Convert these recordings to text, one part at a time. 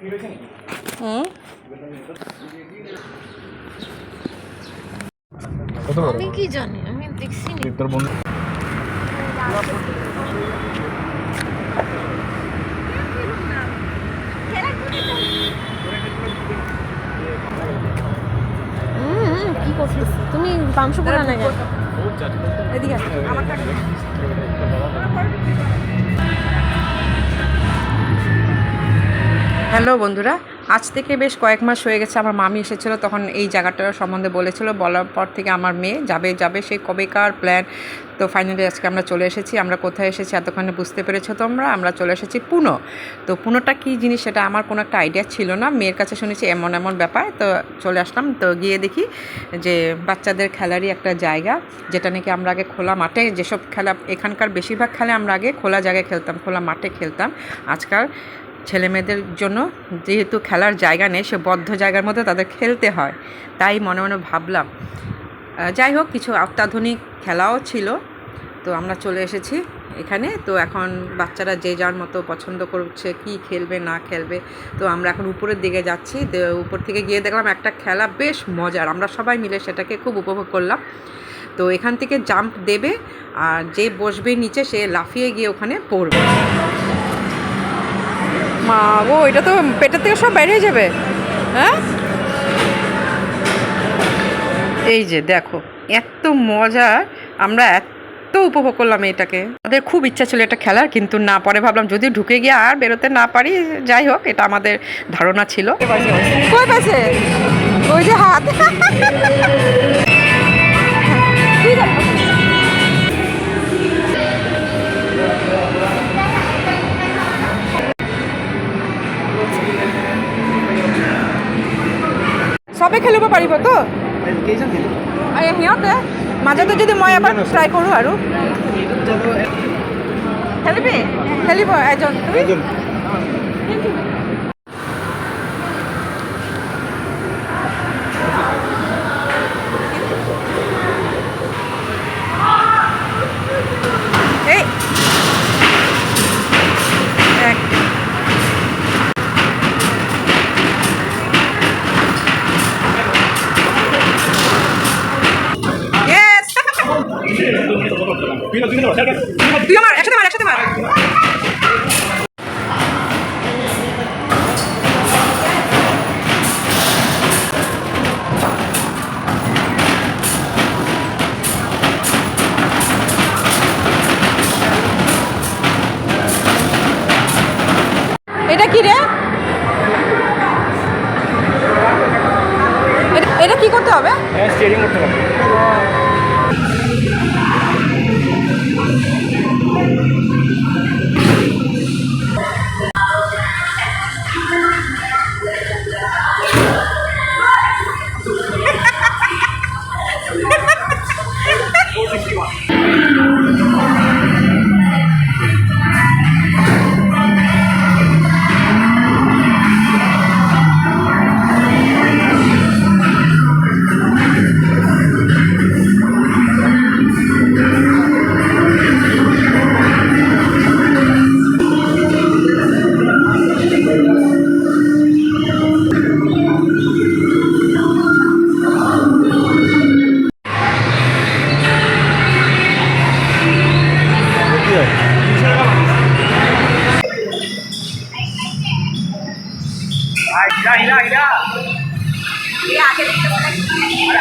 আমি কি জানি, আমি দেখছি না। কি করছিস তুমি? পাংশুপুরা না কেন? এদিকে আমার টাকা। হ্যালো বন্ধুরা, আজ থেকে বেশ কয়েক মাস হয়ে গেছে আমার মামি এসেছিলো, তখন এই জায়গাটার সম্বন্ধে বলেছিল। বলার পর থেকে আমার মেয়ে যাবে সেই কবেকার প্ল্যান। তো ফাইনালি আজকে আমরা চলে এসেছি। আমরা কোথায় এসেছি এতক্ষণে বুঝতে পেরেছো তোমরা। আমরা চলে এসেছি পুনো। তো পুনোটা কী জিনিস সেটা আমার কোনো একটা আইডিয়া ছিল না, মেয়ের কাছে শুনেছি এমন এমন ব্যাপার। তো চলে আসলাম, তো গিয়ে দেখি যে বাচ্চাদের খেলারই একটা জায়গা, যেটা নাকি আমরা আগে খোলা মাঠে, যেসব খেলা এখানকার বেশিরভাগ খেলা আমরা আগে খোলা জায়গায় খেলতাম, খোলা মাঠে খেলতাম। আজকাল ছেলে মেয়েদের জন্য যেহেতু খেলার জায়গা নেই, সে বদ্ধ জায়গার মধ্যে তাদের খেলতে হয়। তাই মনে মনে ভাবলাম, যাই হোক কিছু অত্যাধুনিক খেলাও ছিল। তো আমরা চলে এসেছি এখানে। তো এখন বাচ্চারা যে যার মতো পছন্দ করছে কি খেলবে না খেলবে। তো আমরা এখন উপরের দিকে যাচ্ছি। উপর থেকে গিয়ে দেখলাম একটা খেলা বেশ মজার, আমরা সবাই মিলে সেটাকে খুব উপভোগ করলাম। তো এখান থেকে জাম্প দেবে, আর যে বসবে নিচে সে লাফিয়ে গিয়ে ওখানে পড়বে। মা গো, এটা তো পেটের থেকে সব বেরিয়ে যাবে। হ্যাঁ, এই যে দেখো এত মজা, আমরা এত উপভোগ করলাম এটাকে। আমাদের খুব ইচ্ছা ছিল এটা খেলার, কিন্তু না, পরে ভাবলাম যদি ঢুকে গিয়ে আর বেরোতে না পারি। যাই হোক, এটা আমাদের ধারণা ছিল। কই পাশে ওই যে হাত সবে খেলিব পাৰিব তো সিহঁতে মাজতে যদি মই এবাৰ ট্ৰাই কৰোঁ আৰু খেলিবি খেলিব এজন তুমি তুই আমার একসাথে মার একসাথে মার। এটা কি রে? এটা কি করতে হবে? স্টিয়ারিং করতে হবে।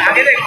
आगे देख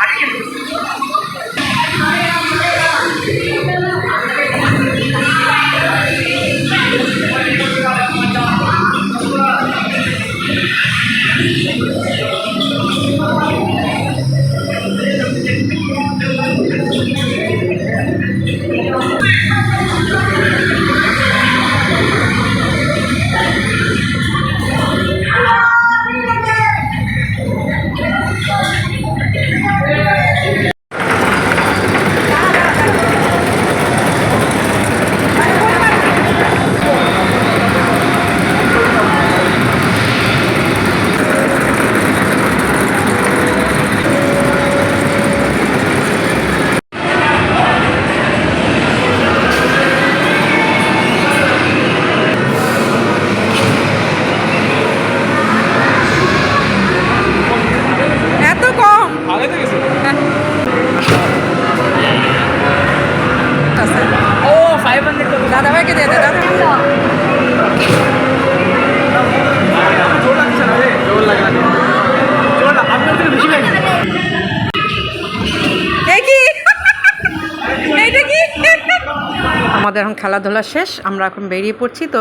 আমাদের এখন খেলাধুলা শেষ, আমরা এখন বেরিয়ে পড়ছি। তো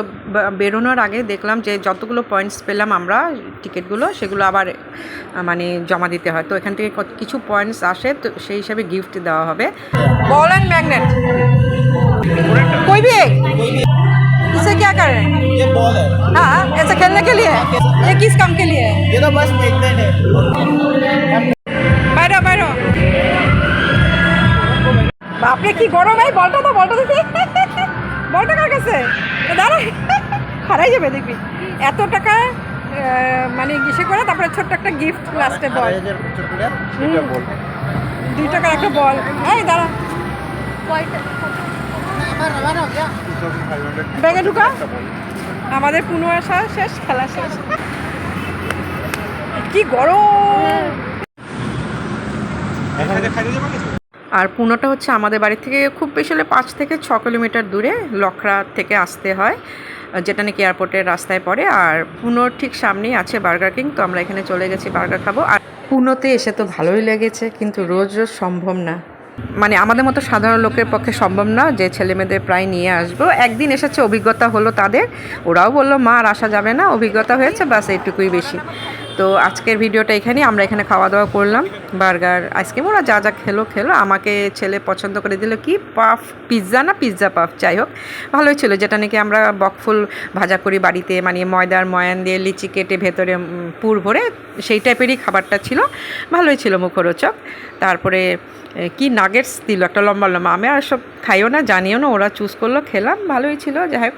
বেরোনোর আগে দেখলাম যে যতগুলো পয়েন্টস পেলাম আমরা টিকিটগুলো, সেগুলো আবার মানে জমা দিতে হয়। তো এখান থেকে কিছু পয়েন্টস আসে, তো সেই হিসাবে গিফট দেওয়া হবে। बॉल एंड मैग्नेट कोई भी एक, इसे क्या कर रहे हैं? ये बॉल है। हाँ, ऐसे खेलने के लिए है? ये किस काम के लिए है? ये तो बस मैग्नेट है। बैठो बैठो। বাপরে কি গরম! এই বলটা দেখি, বলটা কার কাছে? দাঁড়া, হারাই যাবে দেখবি। এত টাকা মানে ইসে করে, তারপরে ছোট্ট একটা গিফট লাস্টে বল, 2 টাকার একটা বল। এই দাঁড়া, ব্যাগে ঢুকা। আমাদের পুনঃ আসা শেষ, খেলা শেষ। কি গরম! আর পুনোটা হচ্ছে আমাদের বাড়ি থেকে খুব বেশি হলে 5 থেকে 6 কিলোমিটার দূরে, লখরা থেকে আসতে হয়, যেটা নাকি এয়ারপোর্টের রাস্তায় পড়ে। আর পুনোর ঠিক সামনেই আছে বার্গার কিং, তো আমরা এখানে চলে গেছি বার্গার খাবো। আর পুনোতে এসে তো ভালোই লেগেছে, কিন্তু রোজ রোজ সম্ভব না, মানে আমাদের মতো সাধারণ লোকের পক্ষে সম্ভব না যে ছেলেমেয়েদের প্রায় নিয়ে আসবো। একদিন এসেছে, অভিজ্ঞতা হলো তাদের, ওরাও বললো মা আর আসা যাবে না, অভিজ্ঞতা হয়েছে, বাস এইটুকুই বেশি। তো আজকের ভিডিওটা এখানেই, আমরা এখানে খাওয়া দাওয়া করলাম, বার্গার, আইসক্রিম, ওরা যা যা খেলো। আমাকে ছেলে পছন্দ করে দিল কি পাফ, পিৎজা পাফ, যাই হোক ভালোই ছিল, যেটা নাকি আমরা বকফুল ভাজা করি বাড়িতে, মানে ময়দার ময়ান দিয়ে লিচি কেটে ভেতরে পুর ভরে, সেই টাইপেরই খাবারটা ছিল, ভালোই ছিল, মুখরোচক। তারপরে কি নাগেটস দিল একটা লম্বা, আমি আর সব খাইও না, জানিও না, ওরা চুজ করলো, খেলাম, ভালোই ছিল। যাই হোক,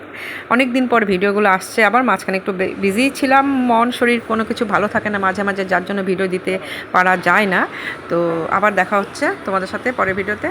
অনেক দিন পর ভিডিওগুলো আসছে, আবার মাঝখানে একটু বিজি ছিলাম, মন শরীর কোনো কিছু ভালো থাকে না মাঝে মাঝে, যার জন্য ভিডিও দিতে পারা যায় না। তো আবার দেখা হচ্ছে তোমাদের সাথে পরের ভিডিওতে।